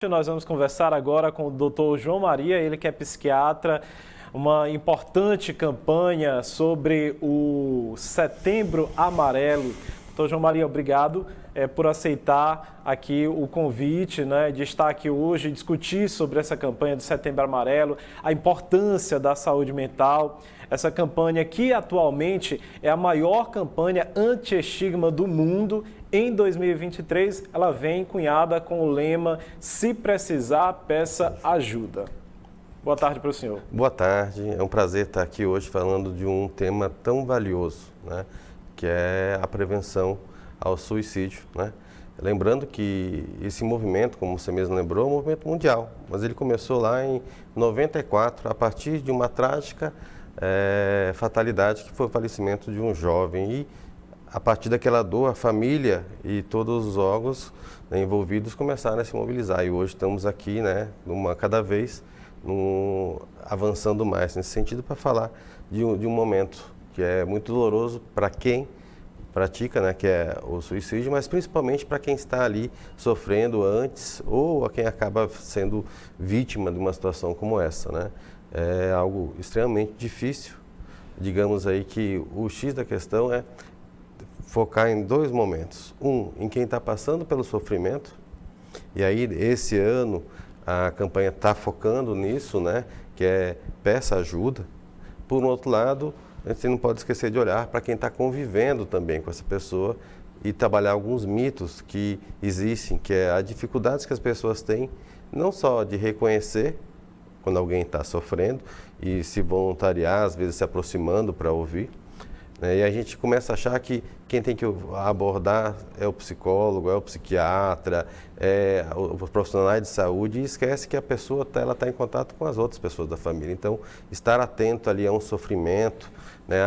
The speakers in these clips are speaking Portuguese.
Nós vamos conversar agora com o Dr. João Maria, ele que é psiquiatra, uma importante campanha sobre o Setembro Amarelo. Dr. João Maria, obrigado por aceitar aqui o convite, de estar aqui hoje e discutir sobre essa campanha do Setembro Amarelo, a importância da saúde mental. Essa campanha que atualmente é a maior campanha anti-estigma do mundo. Em 2023, ela vem cunhada com o lema "Se precisar, peça ajuda". Boa tarde para o senhor. Boa tarde, é um prazer estar aqui hoje falando de um tema tão valioso, que é a prevenção ao suicídio. Lembrando que esse movimento, como você mesmo lembrou, é um movimento mundial, mas ele começou lá em 94, a partir de uma trágica fatalidade que foi o falecimento de um jovem. E a partir daquela dor, a família e todos os órgãos envolvidos começaram a se mobilizar. E hoje estamos aqui, cada vez avançando mais nesse sentido, para falar de um momento que é muito doloroso para quem pratica, que é o suicídio, mas principalmente para quem está ali sofrendo antes ou a quem acaba sendo vítima de uma situação como essa. É algo extremamente difícil. Digamos aí que o X da questão é focar em dois momentos. Um, em quem está passando pelo sofrimento, e aí esse ano a campanha está focando nisso, que é peça ajuda. Por um outro lado, a gente não pode esquecer de olhar para quem está convivendo também com essa pessoa e trabalhar alguns mitos que existem, que é as dificuldades que as pessoas têm, não só de reconhecer quando alguém está sofrendo e se voluntariar, às vezes se aproximando para ouvir. E a gente começa a achar que quem tem que abordar é o psicólogo, é o psiquiatra, é os profissionais de saúde, e esquece que a pessoa ela está em contato com as outras pessoas da família. Então, estar atento ali a um sofrimento,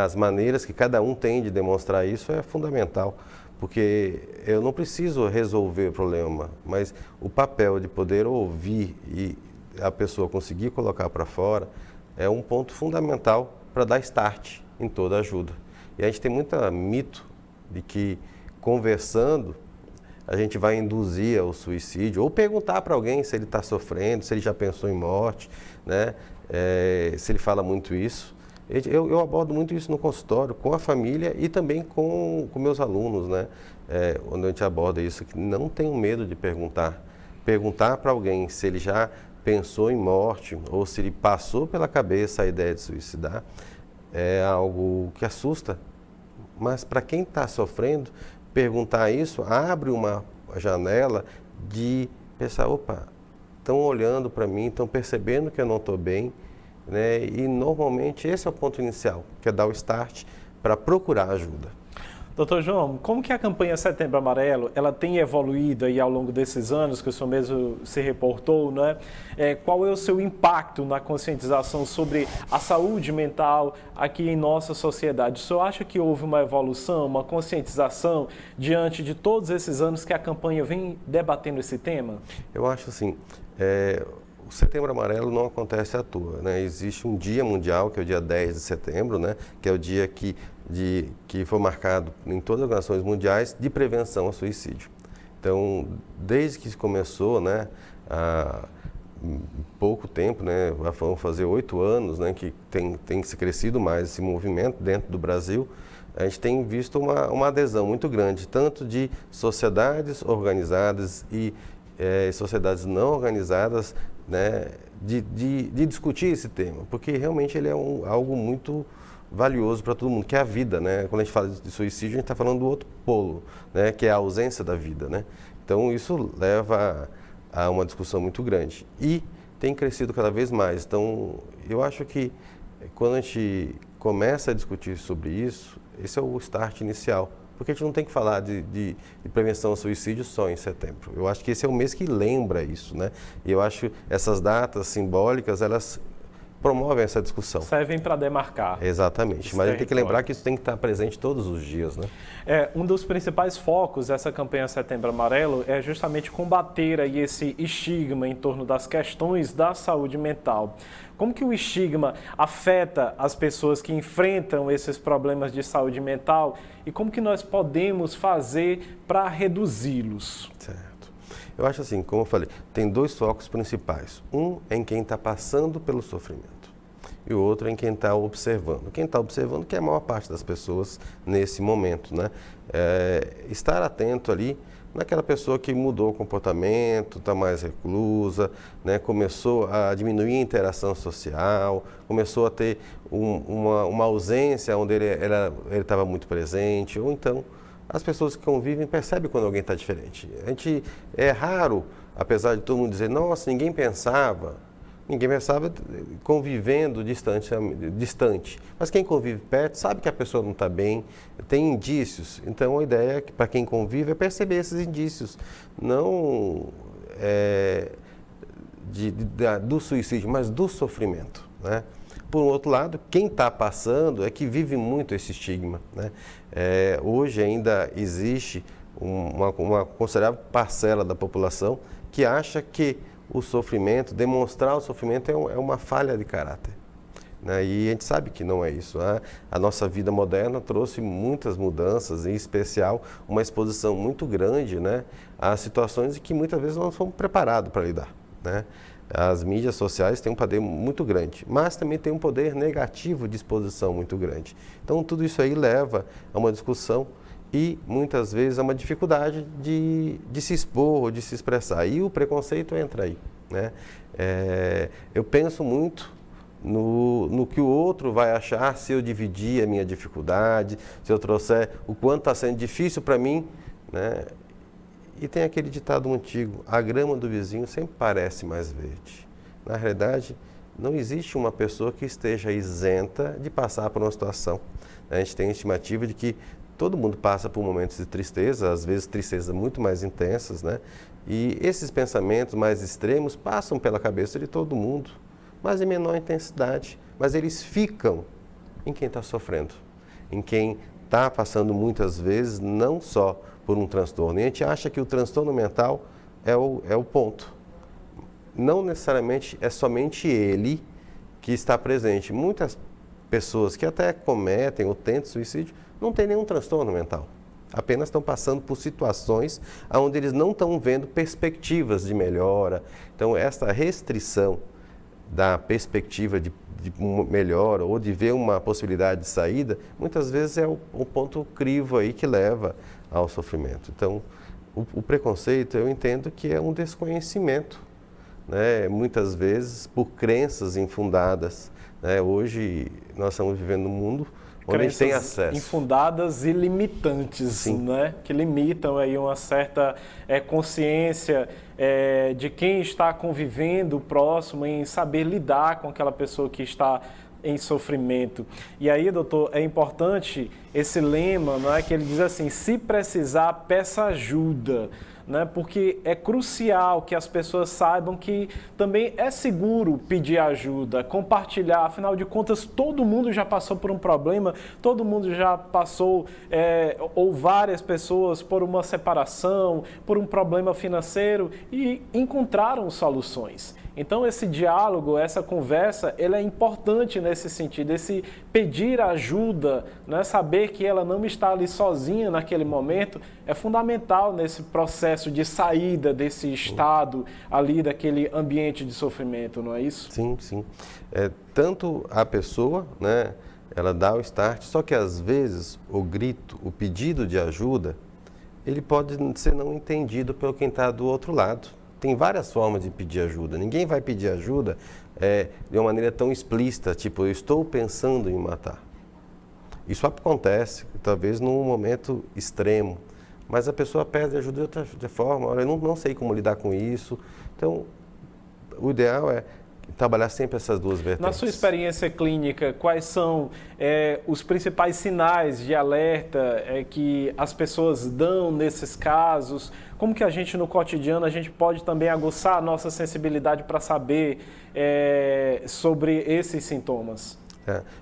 as maneiras que cada um tem de demonstrar isso é fundamental, porque eu não preciso resolver o problema, mas o papel de poder ouvir e a pessoa conseguir colocar para fora é um ponto fundamental para dar start em toda ajuda. E a gente tem muito mito de que conversando a gente vai induzir ao suicídio ou perguntar para alguém se ele está sofrendo, se ele já pensou em morte, se ele fala muito isso. Eu abordo muito isso no consultório, com a família e também com meus alunos, onde a gente aborda isso, que não tenham medo de perguntar. Perguntar para alguém se ele já pensou em morte ou se ele passou pela cabeça a ideia de suicidar é algo que assusta. Mas para quem está sofrendo, perguntar isso abre uma janela de pensar, opa, estão olhando para mim, estão percebendo que eu não estou bem, e normalmente esse é o ponto inicial, que é dar o start para procurar ajuda. Doutor João, como que a campanha Setembro Amarelo ela tem evoluído aí ao longo desses anos que o senhor mesmo se reportou, qual é o seu impacto na conscientização sobre a saúde mental aqui em nossa sociedade? O senhor acha que houve uma evolução, uma conscientização diante de todos esses anos que a campanha vem debatendo esse tema? Eu acho assim, o Setembro Amarelo não acontece à toa, Existe um dia mundial, que é o dia 10 de setembro, que é o dia que foi marcado em todas as nações mundiais de prevenção ao suicídio. Então, desde que começou, há pouco tempo, vão fazer 8 anos, que tem se crescido mais esse movimento dentro do Brasil, a gente tem visto uma adesão muito grande, tanto de sociedades organizadas e sociedades não organizadas, de discutir esse tema, porque realmente ele é algo muito valioso para todo mundo, que é a vida, Quando a gente fala de suicídio, a gente está falando do outro polo, que é a ausência da vida, Então, isso leva a uma discussão muito grande e tem crescido cada vez mais. Então, eu acho que quando a gente começa a discutir sobre isso, esse é o start inicial, porque a gente não tem que falar de prevenção ao suicídio só em setembro. Eu acho que esse é o mês que lembra isso, E eu acho que essas datas simbólicas, elas promovem essa discussão. Servem para demarcar. Exatamente, mas a gente tem que lembrar que isso tem que estar presente todos os dias, Um dos principais focos dessa campanha Setembro Amarelo é justamente combater aí esse estigma em torno das questões da saúde mental. Como que o estigma afeta as pessoas que enfrentam esses problemas de saúde mental e como que nós podemos fazer para reduzi-los? Certo. Eu acho assim, como eu falei, tem dois focos principais. Um é em quem está passando pelo sofrimento e o outro é em quem está observando. Quem está observando, que é a maior parte das pessoas nesse momento, né? Estar atento ali naquela pessoa que mudou o comportamento, está mais reclusa, né? Começou a diminuir a interação social, começou a ter uma ausência onde ele estava muito presente, ou então as pessoas que convivem percebem quando alguém está diferente. É raro, apesar de todo mundo dizer, nossa, ninguém pensava convivendo distante. Mas quem convive perto sabe que a pessoa não está bem, tem indícios. Então a ideia é que para quem convive é perceber esses indícios, não do suicídio, mas do sofrimento, né? Por outro lado, quem está passando é que vive muito esse estigma, né? Hoje ainda existe uma considerável parcela da população que acha que o sofrimento, demonstrar o sofrimento é uma falha de caráter, né? E a gente sabe que não é isso, né? A nossa vida moderna trouxe muitas mudanças, em especial uma exposição muito grande, né, a situações que muitas vezes nós não fomos preparados para lidar, né? As mídias sociais têm um poder muito grande, mas também tem um poder negativo de exposição muito grande. Então tudo isso aí leva a uma discussão e muitas vezes a uma dificuldade de se expor ou de se expressar. E o preconceito entra aí, né? Eu penso muito no que o outro vai achar se eu dividir a minha dificuldade, se eu trouxer o quanto está sendo difícil para mim, né? E tem aquele ditado antigo, a grama do vizinho sempre parece mais verde. Na realidade, não existe uma pessoa que esteja isenta de passar por uma situação. A gente tem a estimativa de que todo mundo passa por momentos de tristeza, às vezes tristezas muito mais intensas, né? E esses pensamentos mais extremos passam pela cabeça de todo mundo, mas em menor intensidade. Mas eles ficam em quem está sofrendo, em quem está passando muitas vezes não só por um transtorno. E a gente acha que o transtorno mental é o ponto. Não necessariamente é somente ele que está presente. Muitas pessoas que até cometem ou tentam suicídio não têm nenhum transtorno mental. Apenas estão passando por situações onde eles não estão vendo perspectivas de melhora. Então, essa restrição da perspectiva de melhora ou de ver uma possibilidade de saída, muitas vezes é o ponto crivo aí que leva ao sofrimento. Então, o preconceito, eu entendo que é um desconhecimento, né? Muitas vezes por crenças infundadas, né? Hoje nós estamos vivendo num mundo onde a gente tem acesso. Infundadas e limitantes, né? Que limitam aí uma certa consciência de quem está convivendo próximo em saber lidar com aquela pessoa que está em sofrimento. E aí, doutor, é importante esse lema, não é, que ele diz assim, se precisar, peça ajuda, né? Porque é crucial que as pessoas saibam que também é seguro pedir ajuda, compartilhar, afinal de contas, todo mundo já passou por um problema, todo mundo já passou, ou várias pessoas, por uma separação, por um problema financeiro e encontraram soluções. Então, esse diálogo, essa conversa, ele é importante nesse sentido, esse pedir ajuda, né? Saber que ela não está ali sozinha naquele momento, é fundamental nesse processo de saída desse estado ali, daquele ambiente de sofrimento, não é isso? Sim, sim. Tanto a pessoa, né, ela dá o start, só que às vezes o grito, o pedido de ajuda, ele pode ser não entendido pelo quem está do outro lado. Tem várias formas de pedir ajuda. Ninguém vai pedir ajuda de uma maneira tão explícita, tipo, eu estou pensando em matar. Isso acontece, talvez num momento extremo, mas a pessoa pede ajuda de outra forma. Olha, eu não sei como lidar com isso. Então, o ideal é trabalhar sempre essas duas vertentes. Na sua experiência clínica, quais são os principais sinais de alerta que as pessoas dão nesses casos? Como que a gente, no cotidiano, a gente pode também aguçar a nossa sensibilidade para saber sobre esses sintomas?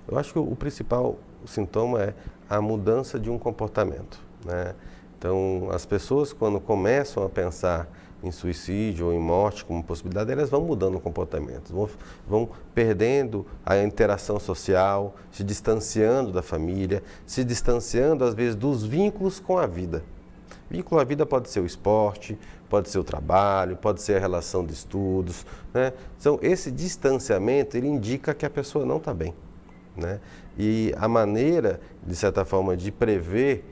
Eu acho que o principal sintoma é a mudança de um comportamento, né? Então, as pessoas, quando começam a pensar em suicídio ou em morte como possibilidade, elas vão mudando o comportamento, vão perdendo a interação social, se distanciando da família, se distanciando, às vezes, dos vínculos com a vida. Vínculo à vida pode ser o esporte, pode ser o trabalho, pode ser a relação de estudos, né? Então, esse distanciamento, ele indica que a pessoa não está bem, né? E a maneira, de certa forma, de prever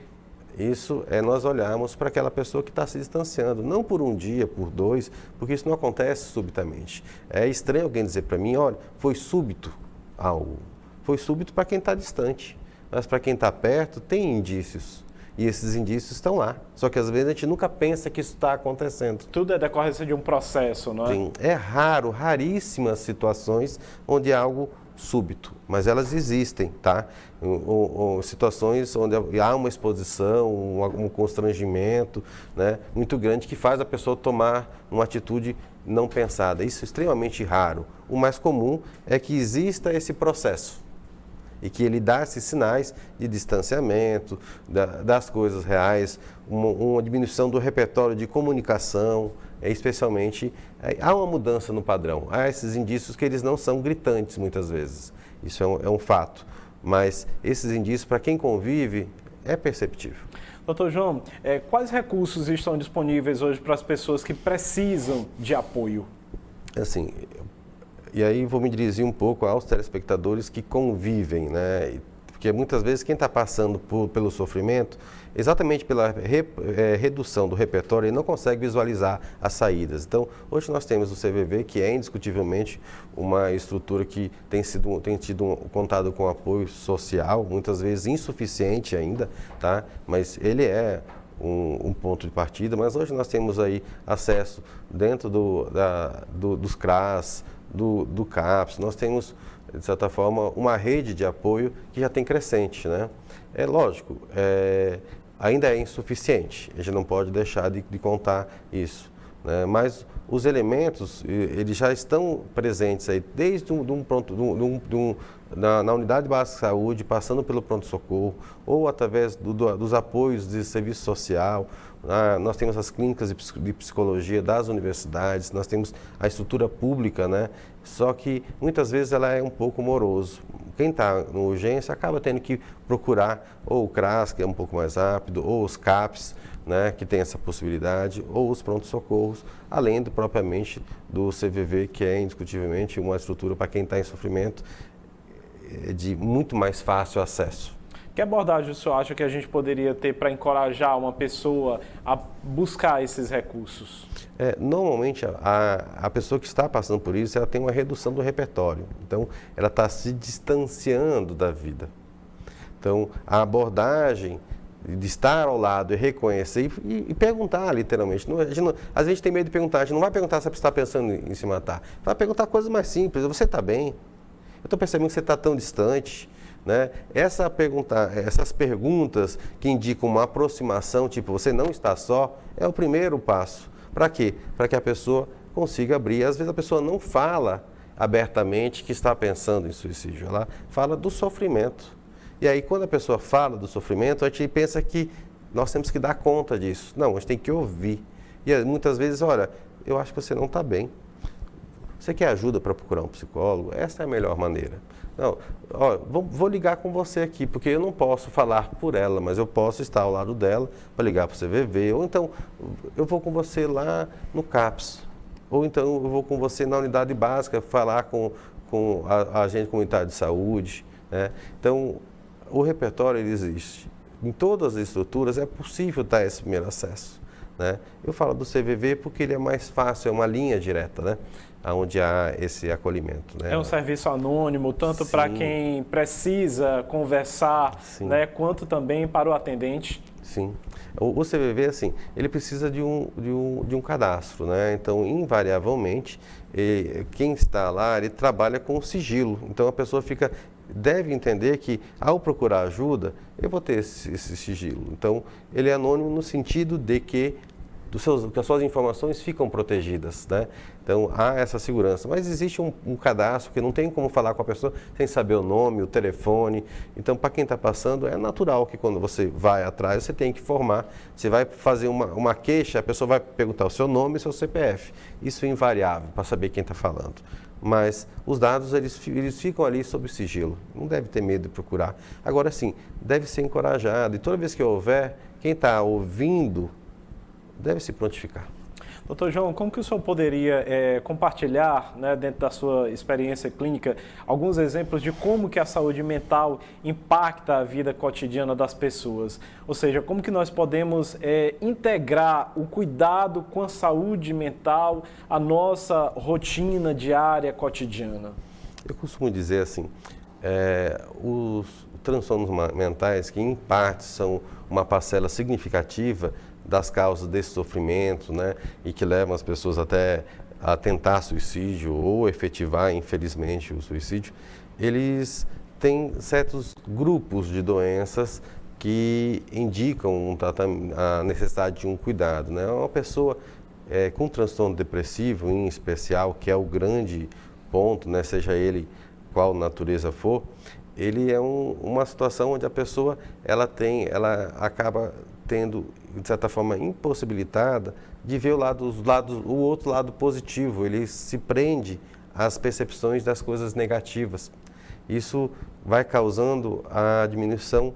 isso é nós olharmos para aquela pessoa que está se distanciando, não por um dia, por dois, porque isso não acontece subitamente. É estranho alguém dizer para mim, olha, foi súbito algo. Foi súbito para quem está distante, mas para quem está perto tem indícios. E esses indícios estão lá. Só que às vezes a gente nunca pensa que isso está acontecendo. Tudo é decorrência de um processo, não é? Sim, é raro, raríssimas situações onde é algo súbito, mas elas existem, tá? Ou situações onde há uma exposição, um constrangimento, né, muito grande que faz a pessoa tomar uma atitude não pensada. Isso é extremamente raro. O mais comum é que exista esse processo e que ele dá esses sinais de distanciamento das coisas reais, uma diminuição do repertório de comunicação, especialmente, há uma mudança no padrão. Há esses indícios que eles não são gritantes muitas vezes, isso é um fato, mas esses indícios, para quem convive, é perceptível. Doutor João, quais recursos estão disponíveis hoje para as pessoas que precisam de apoio? Assim, e aí vou me dirigir um pouco aos telespectadores que convivem, né? Porque muitas vezes quem está passando pelo sofrimento, exatamente pela redução do repertório, ele não consegue visualizar as saídas. Então, hoje nós temos o CVV, que é indiscutivelmente uma estrutura que tem tido contado com apoio social, muitas vezes insuficiente ainda, tá? Mas ele é um ponto de partida, mas hoje nós temos aí acesso dentro dos CRAS, do CAPS, nós temos, de certa forma, uma rede de apoio que já tem crescente, né? É lógico, ainda é insuficiente, a gente não pode deixar de contar isso, né? Mas os elementos, eles já estão presentes aí, desde na unidade básica de saúde, passando pelo pronto-socorro, ou através dos apoios de serviço social. Nós temos as clínicas de psicologia das universidades, nós temos a estrutura pública, né? Só que muitas vezes ela é um pouco moroso. Quem está na urgência acaba tendo que procurar ou o CRAS, que é um pouco mais rápido, ou os CAPs, né, que tem essa possibilidade, ou os pronto-socorros, além propriamente do CVV, que é indiscutivelmente uma estrutura para quem está em sofrimento de muito mais fácil acesso. Que abordagem o senhor acha que a gente poderia ter para encorajar uma pessoa a buscar esses recursos? Normalmente, a pessoa que está passando por isso, ela tem uma redução do repertório. Então, ela está se distanciando da vida. Então, a abordagem de estar ao lado e reconhecer e perguntar, literalmente. Às vezes a gente tem medo de perguntar, a gente não vai perguntar se você está pensando em se matar. Vai perguntar coisas mais simples. Você está bem? Eu estou percebendo que você está tão distante. Né? Essas perguntas que indicam uma aproximação, tipo, você não está só, é o primeiro passo. Para quê? Para que a pessoa consiga abrir. Às vezes a pessoa não fala abertamente que está pensando em suicídio, ela fala do sofrimento. E aí, quando a pessoa fala do sofrimento, a gente pensa que nós temos que dar conta disso. Não, a gente tem que ouvir. E muitas vezes, olha, eu acho que você não está bem. Você quer ajuda para procurar um psicólogo? Essa é a melhor maneira. Não, vou ligar com você aqui, porque eu não posso falar por ela, mas eu posso estar ao lado dela para ligar para o CVV, ou então eu vou com você lá no CAPS, ou então eu vou com você na unidade básica falar com a agente comunitária de saúde, né? Então, o repertório ele existe. Em todas as estruturas é possível dar esse primeiro acesso, né? Eu falo do CVV porque ele é mais fácil, é uma linha direta, né? Onde há esse acolhimento. Né? É um serviço anônimo, tanto para quem precisa conversar, né, quanto também para o atendente. Sim. O CVV, assim, ele precisa de um cadastro, né? Então, invariavelmente, quem está lá, ele trabalha com sigilo. Então, a pessoa deve entender que, ao procurar ajuda, eu vou ter esse sigilo. Então, ele é anônimo no sentido de que as suas informações ficam protegidas, né? Então, há essa segurança. Mas existe um cadastro que não tem como falar com a pessoa sem saber o nome, o telefone. Então, para quem está passando, é natural que quando você vai atrás, você tem que informar. Você vai fazer uma queixa, a pessoa vai perguntar o seu nome e o seu CPF. Isso é invariável, para saber quem está falando. Mas os dados, eles ficam ali sob sigilo. Não deve ter medo de procurar. Agora, sim, deve ser encorajado. E toda vez que houver, quem está ouvindo deve se prontificar. Doutor João, como que o senhor poderia compartilhar, né, dentro da sua experiência clínica, alguns exemplos de como que a saúde mental impacta a vida cotidiana das pessoas? Ou seja, como que nós podemos integrar o cuidado com a saúde mental à nossa rotina diária cotidiana? Eu costumo dizer assim, os transtornos mentais, que em parte são uma parcela significativa das causas desse sofrimento, né, e que levam as pessoas até a tentar suicídio ou efetivar, infelizmente, o suicídio, eles têm certos grupos de doenças que indicam a necessidade de um cuidado, né? Uma pessoa com transtorno depressivo, em especial, que é o grande ponto, né, seja ele qual natureza for, ele é uma situação onde a pessoa ela acaba tendo, de certa forma, impossibilitada de ver o outro lado positivo. Ele se prende às percepções das coisas negativas. Isso vai causando a diminuição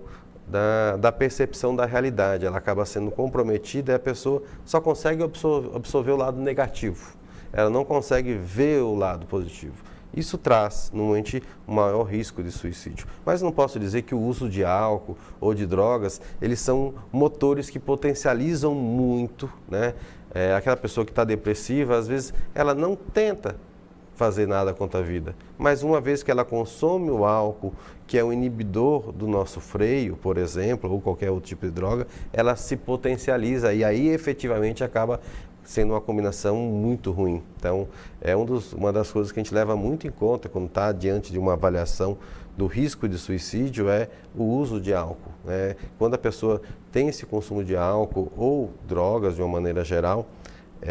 da percepção da realidade. Ela acaba sendo comprometida e a pessoa só consegue absorver o lado negativo. Ela não consegue ver o lado positivo. Isso traz, normalmente, um maior risco de suicídio. Mas não posso dizer que o uso de álcool ou de drogas, eles são motores que potencializam muito, né? Aquela pessoa que está depressiva, às vezes, ela não tenta fazer nada contra a vida. Mas uma vez que ela consome o álcool, que é um inibidor do nosso freio, por exemplo, ou qualquer outro tipo de droga, ela se potencializa e aí, efetivamente, acaba sendo uma combinação muito ruim. Então, uma das coisas que a gente leva muito em conta quando está diante de uma avaliação do risco de suicídio é o uso de álcool, né? Quando a pessoa tem esse consumo de álcool ou drogas de uma maneira geral,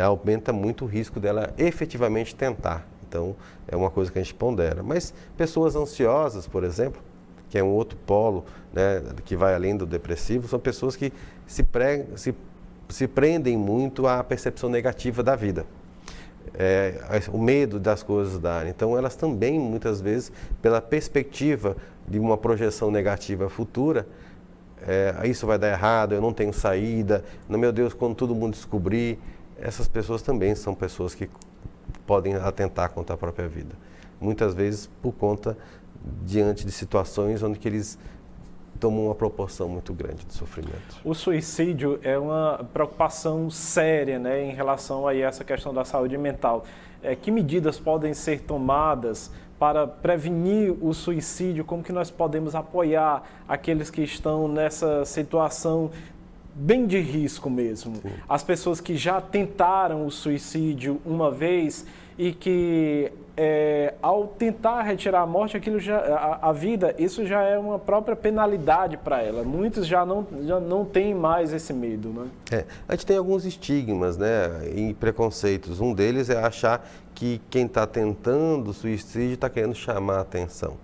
aumenta muito o risco dela efetivamente tentar. Então, é uma coisa que a gente pondera. Mas pessoas ansiosas, por exemplo, que é um outro polo, né, que vai além do depressivo, são pessoas que se prendem muito à percepção negativa da vida, o medo das coisas darem. Então, elas também, muitas vezes, pela perspectiva de uma projeção negativa futura, isso vai dar errado, eu não tenho saída, meu Deus, quando todo mundo descobrir, essas pessoas também são pessoas que podem atentar contra a própria vida. Muitas vezes por conta, diante de situações onde que eles tomam uma proporção muito grande de sofrimento. O suicídio é uma preocupação séria, né, em relação a essa questão da saúde mental. Que medidas podem ser tomadas para prevenir o suicídio? Como que nós podemos apoiar aqueles que estão nessa situação bem de risco mesmo? Sim. As pessoas que já tentaram o suicídio uma vez e que ao tentar retirar a morte, a vida, isso já é uma própria penalidade para ela. Muitos já não têm mais esse medo, né? A gente tem alguns estigmas, né, e preconceitos. Um deles é achar que quem está tentando suicídio está querendo chamar a atenção.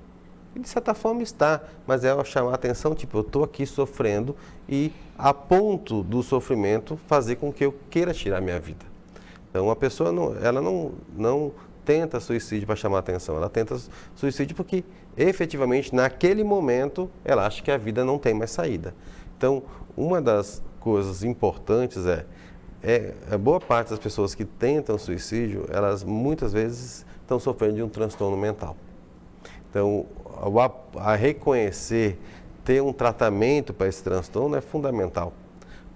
E de certa forma está, mas é chamar a atenção, tipo, eu estou aqui sofrendo e a ponto do sofrimento fazer com que eu queira tirar minha vida. Então, a pessoa não tenta suicídio para chamar a atenção, ela tenta suicídio porque, efetivamente, naquele momento, ela acha que a vida não tem mais saída. Então, uma das coisas importantes a boa parte das pessoas que tentam suicídio, elas muitas vezes estão sofrendo de um transtorno mental. Então, a reconhecer, ter um tratamento para esse transtorno é fundamental,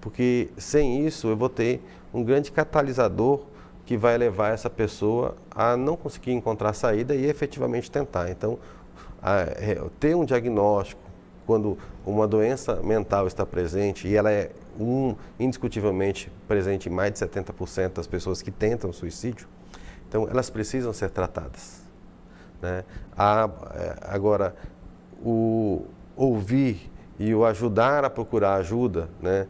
porque sem isso eu vou ter um grande catalisador que vai levar essa pessoa a não conseguir encontrar saída e efetivamente tentar. Então, ter um diagnóstico quando uma doença mental está presente, e ela é indiscutivelmente presente em mais de 70% das pessoas que tentam suicídio, então elas precisam ser tratadas, né? Agora, o ouvir e o ajudar a procurar ajuda, né?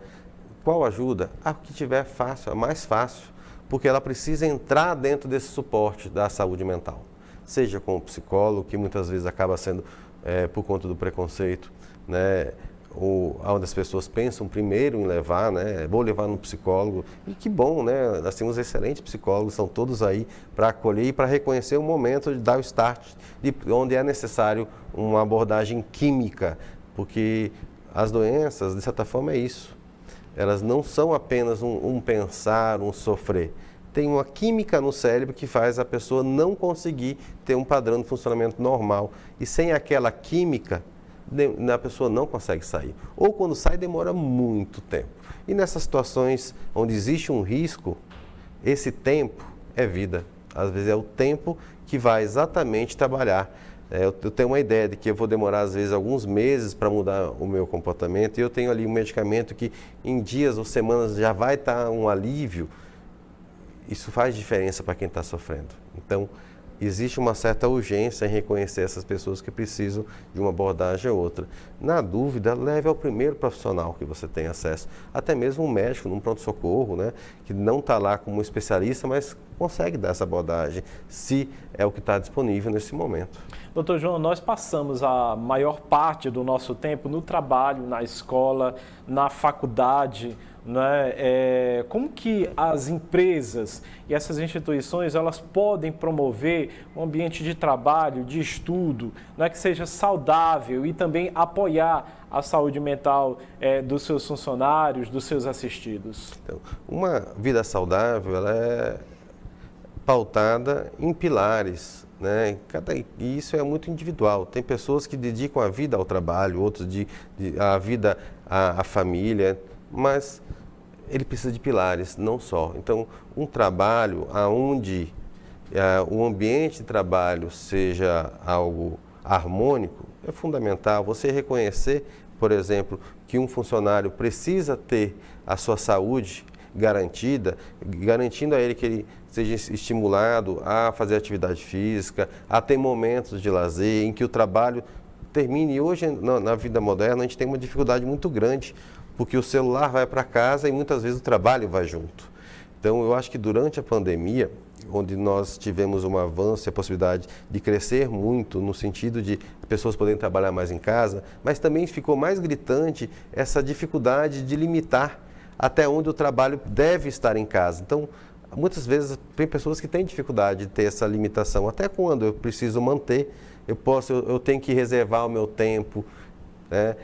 Qual ajuda? A que tiver fácil, a mais fácil, porque ela precisa entrar dentro desse suporte da saúde mental, seja com o psicólogo, que muitas vezes acaba sendo por conta do preconceito, né? Onde as pessoas pensam primeiro em levar, né? Vou levar no psicólogo, e que bom, né? Nós temos excelentes psicólogos, estão todos aí para acolher e para reconhecer o momento de dar o start, onde é necessário uma abordagem química, porque as doenças, de certa forma, é isso. Elas não são apenas um pensar, um sofrer. tem uma química no cérebro que faz a pessoa não conseguir ter um padrão de funcionamento normal. E sem aquela química, a pessoa não consegue sair. Ou quando sai, demora muito tempo. E nessas situações onde existe um risco, esse tempo é vida. Às vezes é o tempo que vai exatamente trabalhar. Eu tenho uma ideia de que eu vou demorar, às vezes, alguns meses para mudar o meu comportamento. E eu tenho ali um medicamento que em dias ou semanas já vai estar um alívio. Isso faz diferença para quem está sofrendo. Então, existe uma certa urgência em reconhecer essas pessoas que precisam de uma abordagem ou outra. Na dúvida, leve ao primeiro profissional que você tem acesso. Até mesmo um médico num pronto-socorro, né, que não está lá como especialista, mas consegue dar essa abordagem, se é o que está disponível nesse momento. Doutor João, nós passamos a maior parte do nosso tempo no trabalho, na escola, na faculdade, né? Como que as empresas e essas instituições elas podem promover um ambiente de trabalho, de estudo, né, que seja saudável e também apoiar a saúde mental dos seus funcionários, dos seus assistidos? Então, uma vida saudável ela é pautada em pilares, né? E isso é muito individual. Tem pessoas que dedicam a vida ao trabalho, outros a vida à família, mas ele precisa de pilares, não só. Então, um trabalho onde o ambiente de trabalho seja algo harmônico é fundamental. Você reconhecer, por exemplo, que um funcionário precisa ter a sua saúde garantida, garantindo a ele que ele seja estimulado a fazer atividade física, a ter momentos de lazer, em que o trabalho termine. E hoje, na vida moderna, a gente tem uma dificuldade muito grande, porque o celular vai para casa e muitas vezes o trabalho vai junto. Então, eu acho que durante a pandemia, onde nós tivemos um avanço e a possibilidade de crescer muito no sentido de pessoas poderem trabalhar mais em casa, mas também ficou mais gritante essa dificuldade de limitar até onde o trabalho deve estar em casa. Então, muitas vezes tem pessoas que têm dificuldade de ter essa limitação. Até quando eu preciso manter, eu tenho que reservar o meu tempo. Né?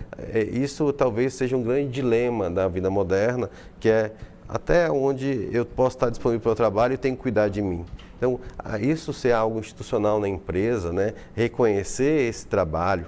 Isso talvez seja um grande dilema da vida moderna, que é até onde eu posso estar disponível para o trabalho e tenho que cuidar de mim. Então, isso ser algo institucional na empresa, né? Reconhecer esse trabalho,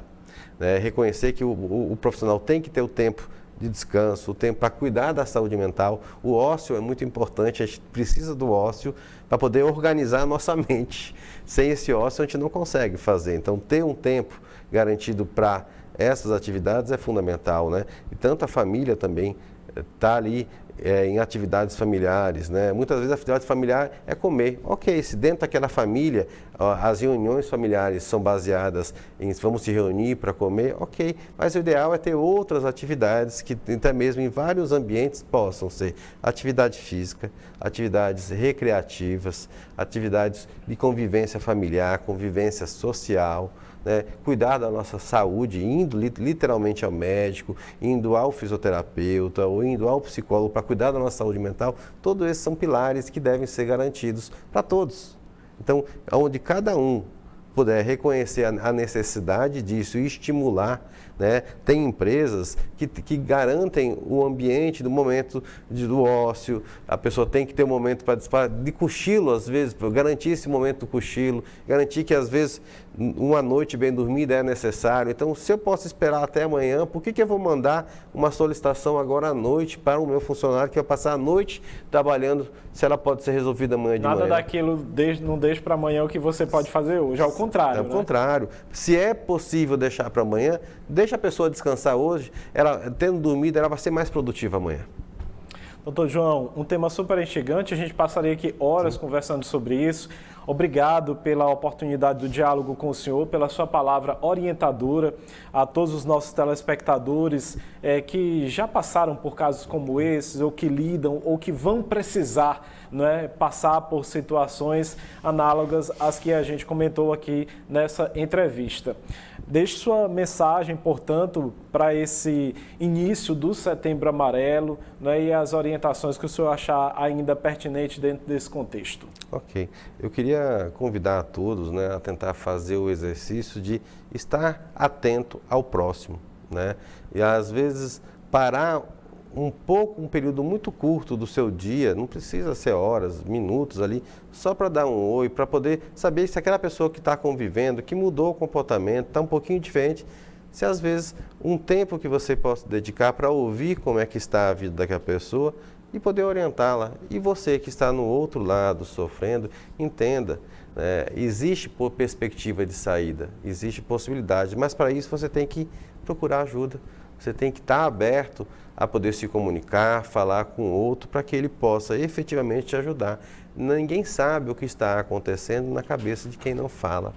né? Reconhecer que o profissional tem que ter o tempo de descanso, o tempo para cuidar da saúde mental. O ócio é muito importante, a gente precisa do ócio para poder organizar a nossa mente. Sem esse ócio a gente não consegue fazer. Então, ter um tempo garantido para essas atividades é fundamental, né? E tanto a família também está ali em atividades familiares, né? Muitas vezes a atividade familiar é comer. Ok, se dentro daquela família as reuniões familiares são baseadas em vamos se reunir para comer, ok. Mas o ideal é ter outras atividades que até mesmo em vários ambientes possam ser atividade física, atividades recreativas, atividades de convivência familiar, convivência social, né? Cuidar da nossa saúde, indo literalmente ao médico, indo ao fisioterapeuta ou indo ao psicólogo para cuidar da nossa saúde mental. Todos esses são pilares que devem ser garantidos para todos. Então, onde cada um puder reconhecer a necessidade disso e estimular, né? Tem empresas que garantem o ambiente do momento do ócio, a pessoa tem que ter um momento de cochilo, às vezes, garantir esse momento do cochilo, garantir que, às vezes, uma noite bem dormida é necessário. Então, se eu posso esperar até amanhã, por que eu vou mandar uma solicitação agora à noite para o meu funcionário que vai passar a noite trabalhando, se ela pode ser resolvida amanhã de manhã? Nada daquilo, não deixe para amanhã o que você pode fazer hoje, ao contrário. É o contrário. Se é possível deixar para amanhã, deixa a pessoa descansar hoje, ela tendo dormido, ela vai ser mais produtiva amanhã. Doutor João, um tema super instigante, a gente passaria aqui horas conversando sobre isso. Obrigado pela oportunidade do diálogo com o senhor, pela sua palavra orientadora a todos os nossos telespectadores que já passaram por casos como esses, ou que lidam, ou que vão precisar, né, passar por situações análogas às que a gente comentou aqui nessa entrevista. Deixe sua mensagem, portanto, para esse início do Setembro Amarelo, né, e as orientações que o senhor achar ainda pertinentes dentro desse contexto. Ok. Eu queria convidar a todos, né, a tentar fazer o exercício de estar atento ao próximo, né? E às vezes parar um período muito curto do seu dia, não precisa ser horas, minutos ali, só para dar um oi, para poder saber se aquela pessoa que está convivendo, que mudou o comportamento, está um pouquinho diferente, se às vezes um tempo que você possa dedicar para ouvir como é que está a vida daquela pessoa e poder orientá-la. E você que está no outro lado sofrendo, entenda, existe perspectiva de saída, existe possibilidade, mas para isso você tem que procurar ajuda, você tem que estar aberto a poder se comunicar, falar com o outro para que ele possa efetivamente te ajudar. Ninguém sabe o que está acontecendo na cabeça de quem não fala.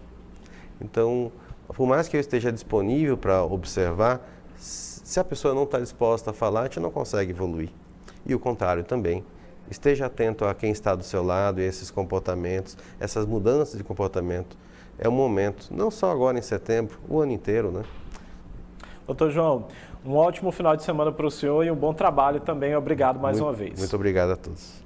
Então, por mais que eu esteja disponível para observar, se a pessoa não está disposta a falar, a gente não consegue evoluir. E o contrário também. Esteja atento a quem está do seu lado e esses comportamentos, essas mudanças de comportamento. É um momento, não só agora em setembro, o ano inteiro, né? Doutor João, um ótimo final de semana para o senhor e um bom trabalho também. Obrigado mais uma vez. Muito obrigado a todos.